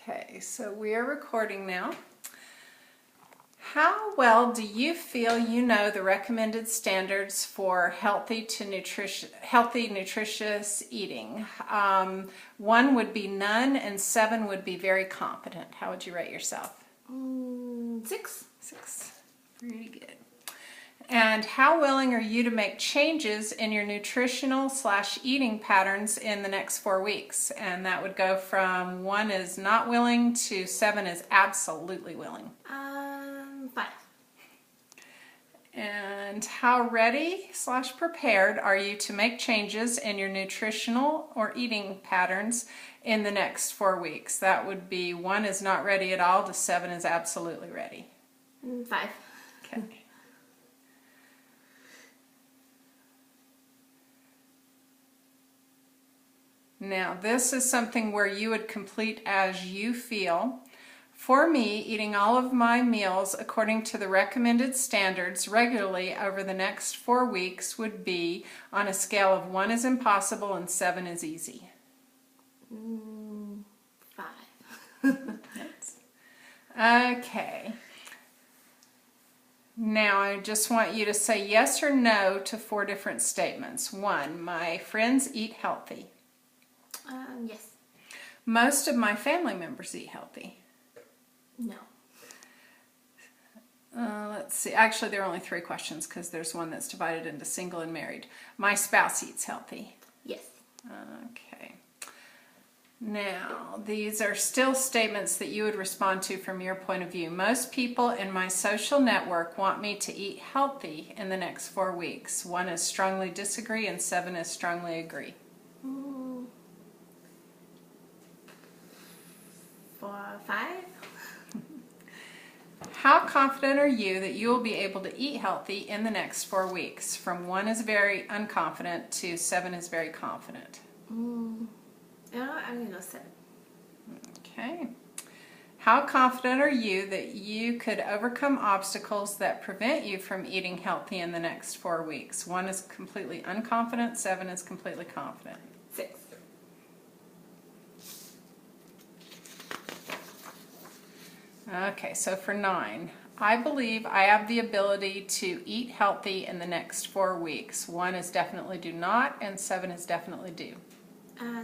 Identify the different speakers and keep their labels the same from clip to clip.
Speaker 1: Okay, so we are recording now. How well do you feel you know the recommended standards for healthy, nutritious eating? 1 would be none, and 7 would be very competent. How would you rate yourself?
Speaker 2: 6.
Speaker 1: 6. Pretty good. And how willing are you to make changes in your nutritional/eating patterns in the next 4 weeks? And that would go from 1 is not willing to 7 is absolutely willing.
Speaker 2: 5.
Speaker 1: And how ready/prepared are you to make changes in your nutritional or eating patterns in the next 4 weeks? That would be 1 is not ready at all to 7 is absolutely ready.
Speaker 2: 5.
Speaker 1: Okay. Now, this is something where you would complete as you feel. For me, eating all of my meals according to the recommended standards regularly over the next 4 weeks would be on a scale of 1 is impossible and 7 is easy.
Speaker 2: 5.
Speaker 1: Okay. Now, I just want you to say yes or no to 4 different statements. 1, my friends eat healthy.
Speaker 2: Yes.
Speaker 1: Most of my family members eat healthy.
Speaker 2: No.
Speaker 1: Let's see. Actually, there are only 3 questions because there's one that's divided into single and married. My spouse eats healthy.
Speaker 2: Yes.
Speaker 1: Okay. Now, these are still statements that you would respond to from your point of view. Most people in my social network want me to eat healthy in the next 4 weeks. 1 is strongly disagree and 7 is strongly agree.
Speaker 2: 5.
Speaker 1: How confident are you that you will be able to eat healthy in the next 4 weeks? From 1 is very unconfident to 7 is very confident.
Speaker 2: I'm going to go 7.
Speaker 1: Okay. How confident are you that you could overcome obstacles that prevent you from eating healthy in the next 4 weeks? 1 is completely unconfident, 7 is completely confident.
Speaker 2: 6.
Speaker 1: Okay, so for 9, I believe I have the ability to eat healthy in the next 4 weeks. 1 is definitely do not, and 7 is definitely do.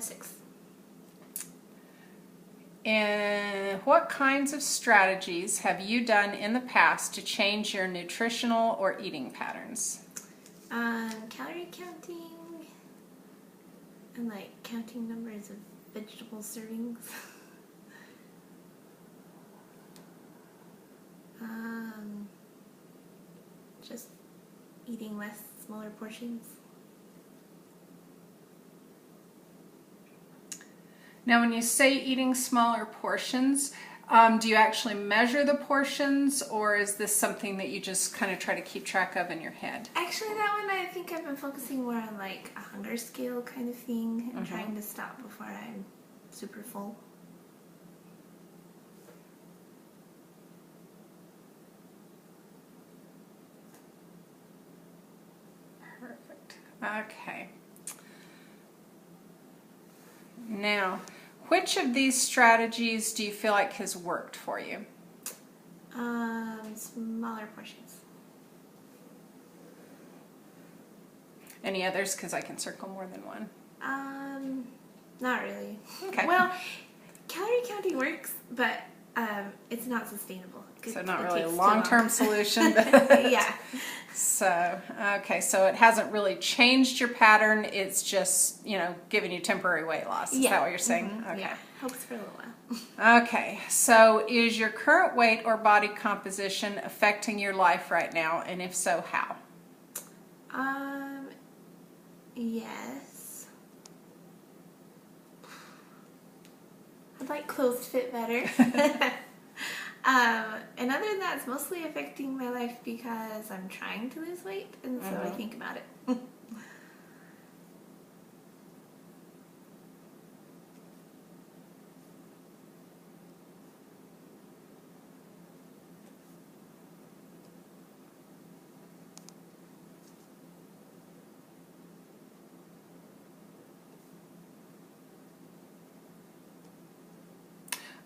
Speaker 2: 6.
Speaker 1: And what kinds of strategies have you done in the past to change your nutritional or eating patterns?
Speaker 2: Calorie counting and like counting numbers of vegetable servings. Just eating less, smaller portions.
Speaker 1: Now, when you say eating smaller portions, do you actually measure the portions, or is this something that you just kind of try to keep track of in your head?
Speaker 2: Actually, that one I think I've been focusing more on like a hunger scale kind of thing and trying to stop before I'm super full.
Speaker 1: Perfect. Okay. Now, which of these strategies do you feel like has worked for you?
Speaker 2: Smaller portions.
Speaker 1: Any others? Because I can circle more than one.
Speaker 2: Not really.
Speaker 1: Okay.
Speaker 2: Well, calorie counting works, but it's not sustainable.
Speaker 1: So not really a
Speaker 2: takes too
Speaker 1: long-term
Speaker 2: long.
Speaker 1: solution.
Speaker 2: Yeah.
Speaker 1: So, okay, so it hasn't really changed your pattern. It's just, giving you temporary weight loss. Is that what you're saying? Okay.
Speaker 2: Yeah, helps for a little while.
Speaker 1: Okay, so is your current weight or body composition affecting your life right now? And if so, how?
Speaker 2: Yes. I'd like clothes to fit better. And other than that, it's mostly affecting my life because I'm trying to lose weight, and so I think about it.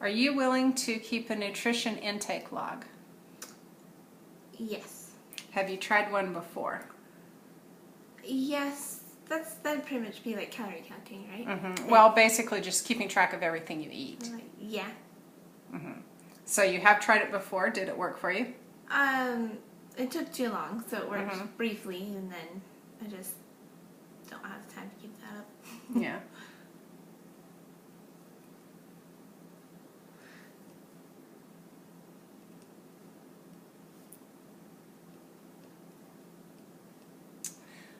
Speaker 1: Are you willing to keep a nutrition intake log?
Speaker 2: Yes.
Speaker 1: Have you tried one before?
Speaker 2: Yes. That'd pretty much be like calorie counting, right?
Speaker 1: Mm-hmm. Well, basically just keeping track of everything you eat.
Speaker 2: Yeah.
Speaker 1: Mm-hmm. So you have tried it before. Did it work for you?
Speaker 2: It took too long, so it worked briefly, and then I just don't have time to keep that up.
Speaker 1: Yeah.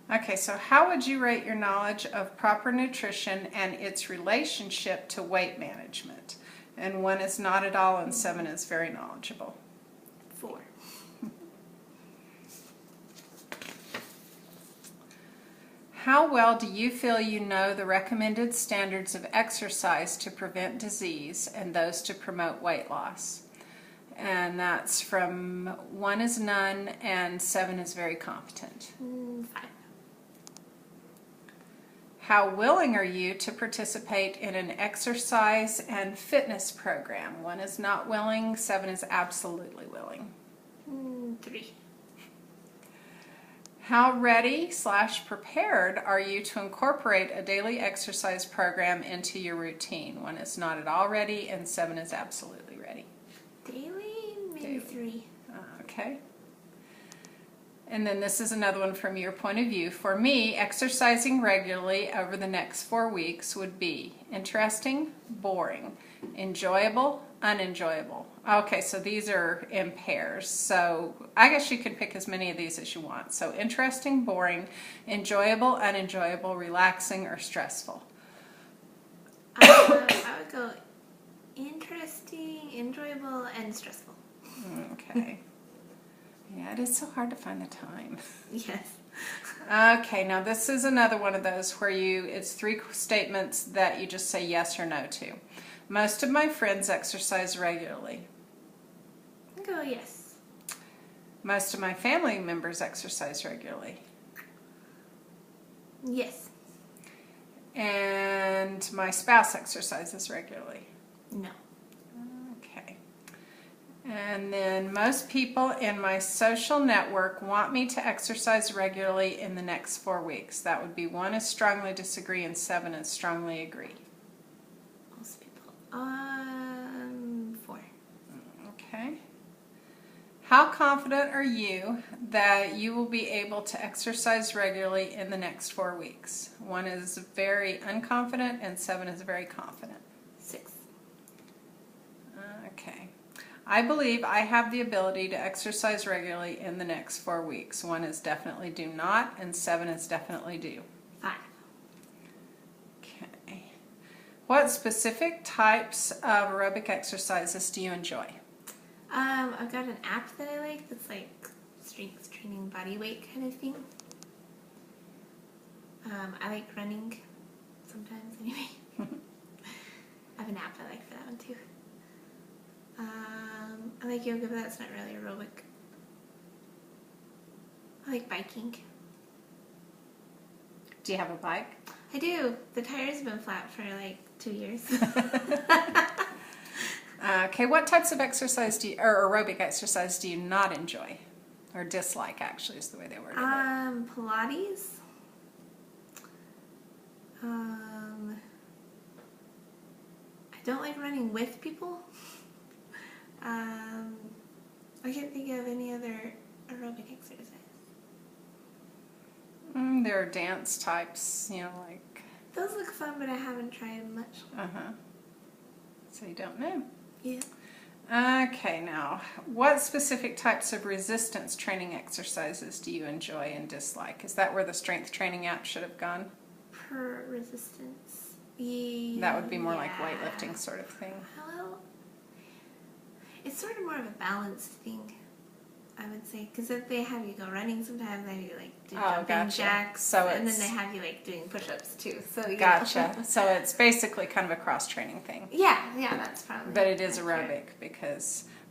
Speaker 1: Okay, so how would you rate your knowledge of proper nutrition and its relationship to weight management? And 1 is not at all, and 7 is very knowledgeable.
Speaker 2: 4.
Speaker 1: How well do you feel you know the recommended standards of exercise to prevent disease and those to promote weight loss? And that's from 1 is none, and 7 is very competent.
Speaker 2: 5.
Speaker 1: How willing are you to participate in an exercise and fitness program? 1 is not willing, 7 is absolutely willing.
Speaker 2: 3.
Speaker 1: How ready/prepared are you to incorporate a daily exercise program into your routine? 1 is not at all ready, and 7 is absolutely ready.
Speaker 2: Daily? Maybe 3.
Speaker 1: Okay. And then this is another one from your point of view. For me, exercising regularly over the next 4 weeks would be interesting, boring, enjoyable, unenjoyable. Okay, so these are in pairs. So I guess you could pick as many of these as you want. So interesting, boring, enjoyable, unenjoyable, relaxing, or stressful.
Speaker 2: I would go interesting, enjoyable, and stressful.
Speaker 1: Okay. Yeah, it is so hard to find the time.
Speaker 2: Yes.
Speaker 1: Okay, now this is another one of those where it's 3 statements that you just say yes or no to. Most of my friends exercise regularly.
Speaker 2: I'll go yes.
Speaker 1: Most of my family members exercise regularly.
Speaker 2: Yes.
Speaker 1: And my spouse exercises regularly.
Speaker 2: No.
Speaker 1: Okay. And then most people in my social network want me to exercise regularly in the next 4 weeks. That would be 1 is strongly disagree and 7 is strongly agree.
Speaker 2: Most people. 4.
Speaker 1: Okay. How confident are you that you will be able to exercise regularly in the next 4 weeks? 1 is very unconfident and 7 is very confident.
Speaker 2: 6.
Speaker 1: Okay. I believe I have the ability to exercise regularly in the next 4 weeks. 1 is definitely do not, and 7 is definitely do.
Speaker 2: 5.
Speaker 1: Okay. What specific types of aerobic exercises do you enjoy?
Speaker 2: I've got an app that I like that's like strength training, body weight kind of thing. I like running sometimes anyway. I have an app I like for that one too. I like yoga, but that's not really aerobic. I like biking.
Speaker 1: Do you have a bike?
Speaker 2: I do. The tires have been flat for like 2 years.
Speaker 1: Okay, what types of exercise or aerobic exercise do you not enjoy? Or dislike, actually, is the way they worded it.
Speaker 2: Pilates. I don't like running with people. I can't think of any other aerobic exercise.
Speaker 1: There are dance types, like...
Speaker 2: Those look fun, but I haven't tried much.
Speaker 1: Uh-huh. So you don't know.
Speaker 2: Yeah.
Speaker 1: Okay, now, what specific types of resistance training exercises do you enjoy and dislike? Is that where the strength training app should have gone?
Speaker 2: Per resistance. Yeah.
Speaker 1: That would be more like weightlifting sort of thing.
Speaker 2: Well, it's sort of more of a balanced thing, I would say. Because if they have you go running, sometimes they have you like do jumping jacks.
Speaker 1: So
Speaker 2: and then they have you like doing push-ups too. So you
Speaker 1: Gotcha.
Speaker 2: know.
Speaker 1: So it's basically kind of a cross-training thing.
Speaker 2: Yeah, that's probably.
Speaker 1: But it is aerobic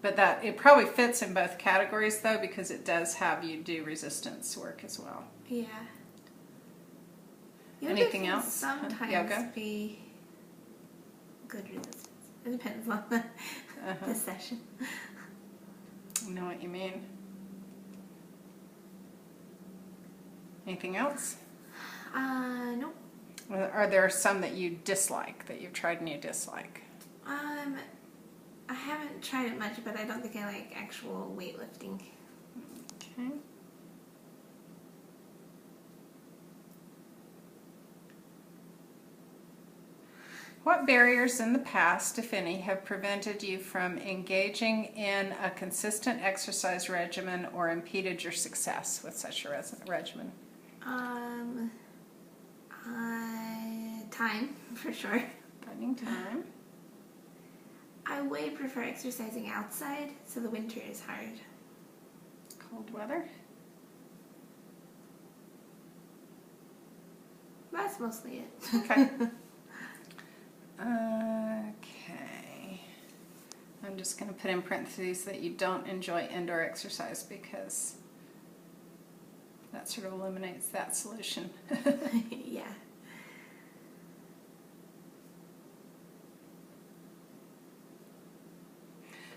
Speaker 1: but it probably fits in both categories though, because it does have you do resistance work as well.
Speaker 2: Yeah.
Speaker 1: Anything else?
Speaker 2: Sometimes
Speaker 1: Yoga?
Speaker 2: be good resistance. It depends on the session.
Speaker 1: I know what you mean. Anything else?
Speaker 2: Nope.
Speaker 1: Are there some that you dislike, that you've tried and you dislike?
Speaker 2: I haven't tried it much, but I don't think I like actual weightlifting.
Speaker 1: Okay. What barriers in the past, if any, have prevented you from engaging in a consistent exercise regimen or impeded your success with such a regimen?
Speaker 2: Time, for sure.
Speaker 1: Finding time.
Speaker 2: I way prefer exercising outside, so the winter is hard.
Speaker 1: Cold weather.
Speaker 2: That's mostly it.
Speaker 1: Okay. Okay. I'm just going to put in parentheses that you don't enjoy indoor exercise because that sort of eliminates that solution.
Speaker 2: Yeah.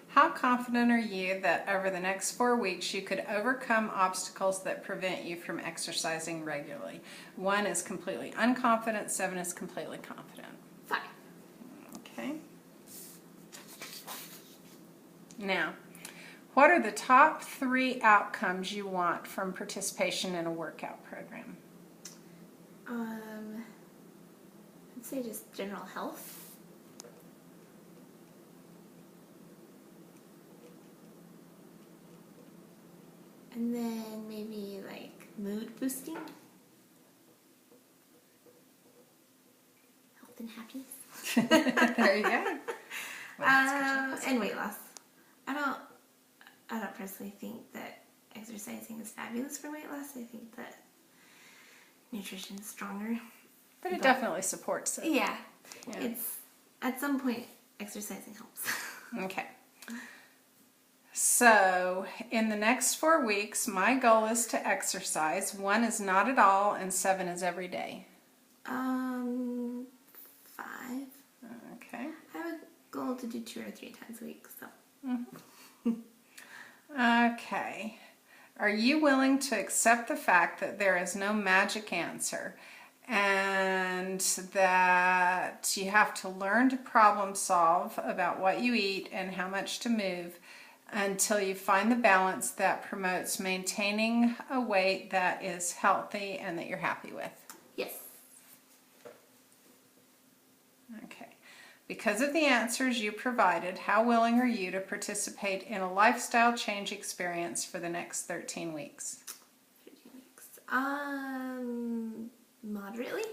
Speaker 1: How confident are you that over the next 4 weeks you could overcome obstacles that prevent you from exercising regularly? 1 is completely unconfident, 7 is completely confident.
Speaker 2: 5.
Speaker 1: Okay. Now, what are the top 3 outcomes you want from participation in a workout program?
Speaker 2: I'd say just general health. And then maybe like mood boosting. Health and happiness.
Speaker 1: There you go.
Speaker 2: And weight loss. I don't personally think that exercising is fabulous for weight loss. I think that nutrition is stronger.
Speaker 1: But it definitely supports it.
Speaker 2: Yeah.
Speaker 1: Yeah.
Speaker 2: It's at some point exercising helps.
Speaker 1: Okay. So, in the next 4 weeks, my goal is to exercise. 1 is not at all, and 7 is every day.
Speaker 2: 5.
Speaker 1: Okay.
Speaker 2: I have a goal to do 2 or 3 times a week, so.
Speaker 1: Okay. Are you willing to accept the fact that there is no magic answer and that you have to learn to problem solve about what you eat and how much to move until you find the balance that promotes maintaining a weight that is healthy and that you're happy with?
Speaker 2: Yes.
Speaker 1: Okay. Because of the answers you provided, how willing are you to participate in a lifestyle change experience for the next 13 weeks?
Speaker 2: 13 weeks. Moderately.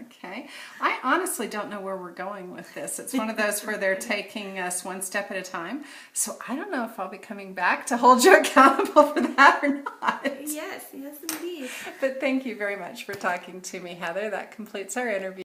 Speaker 1: Okay. I honestly don't know where we're going with this. It's one of those where they're taking us one step at a time. So I don't know if I'll be coming back to hold you accountable for that or not.
Speaker 2: Yes, indeed.
Speaker 1: But thank you very much for talking to me, Heather. That completes our interview.